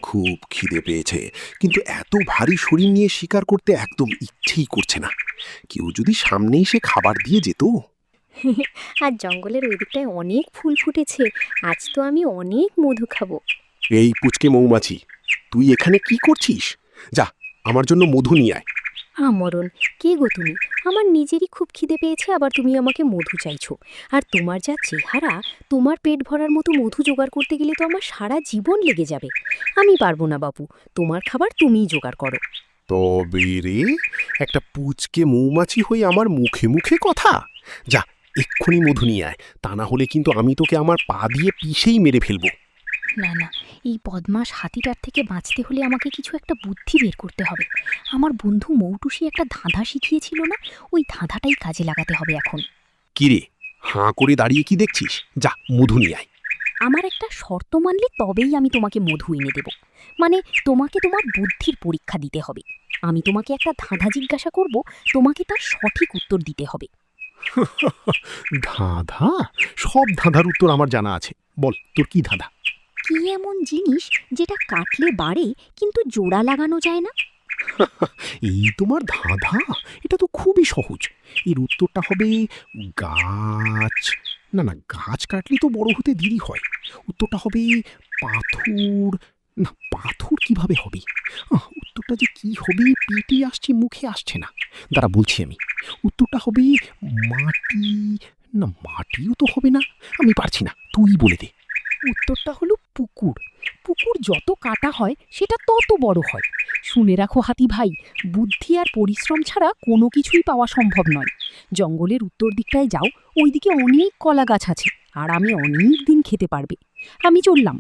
খুব খিদে পেয়েছে, কিন্তু এত ভারী শরীর নিয়ে শিকার করতে একদম ইচ্ছেই করছে না। কেউ যদি সামনে এসে খাবার দিয়ে যেত। আর জঙ্গলের ওই দিকটায় অনেক ফুল ফুটেছে, আজ তো আমি অনেক মধু খাবো। এই পুচকে মৌমাছি, তুই এখানে কি করছিস? যা, আমার জন্য মধু নিয়ে আয়। আমরণ, কে গো তুমি? আমার নিজেরই খুব খিদে পেয়েছে, আবার তুমি আমাকে মধু চাইছো? আর তোমার যা চেহারা, তোমার পেট ভরার মতো মধু জোগাড় করতে গেলে তো আমার সারা জীবন লেগে যাবে। আমি পারবো না বাবু, তোমার খাবার তুমিই জোগাড় করো। তবে রে, একটা পুচকে মৌমাছি হয়ে আমার মুখে মুখে কথা! যা, এক্ষুনি মধু নিয়ে আয়, তা না হলে কিন্তু আমি তোকে আমার পা দিয়ে পিষেই মেরে ফেলবো। না না, এই বদমাস হাতিটার থেকে বাঁচতে হলে আমাকে কিছু একটা বুদ্ধি বের করতে হবে। আমার বন্ধু মৌটুসি একটা ধাঁধা শিখিয়েছিল না, ওই ধাঁধাটাই কাজে লাগাতে হবে এখন। কিরে, হাঁ করে দাঁড়িয়ে কি দেখছিস? যা, মধু নিয়ে আয়। আমার একটা শর্ত মানলে তবেই আমি তোমাকে মধু এনে দেব। মানে, তোমাকে তোমার বুদ্ধির পরীক্ষা দিতে হবে। আমি তোমাকে একটা ধাঁধা জিজ্ঞাসা করব, তোমাকে তার সঠিক উত্তর দিতে হবে। ধাঁধা? সব ধাঁধার উত্তর আমার জানা আছে, বল তোর কি ধাঁধা। কি এমন জিনিস যেটা কাটলে বাড়ে কিন্তু জোড়া লাগানো যায় না? এই তোমার ধাঁধা? এটা তো খুবই সহজ। এর উত্তরটা হবে গাছ। না না, গাছ কাটলে তো বড় হতে দেরি হয়। উত্তরটা হবে পাথর। না, পাথর কিভাবে হবে? উত্তরটা যে কি হবে, পেটে আসছে মুখে আসছে না। দাঁড়া, বলছি আমি। উত্তরটা হবে মাটি। না, মাটিও তো হবে না। আমি পারছি না, তুই বলে দে। উত্তরটা হলো পুকুর। পুকুর যত কাটা হয় সেটা তত বড় হয়। শুনে রাখো হাতি ভাই, বুদ্ধি আর পরিশ্রম ছাড়া কোনো কিছুই পাওয়া সম্ভব নয়। জঙ্গলের উত্তর দিকটায় যাও, ওইদিকে অনেক কলা গাছ আছে, আর আমি অনেক দিন খেতে পারবে। আমি চললাম।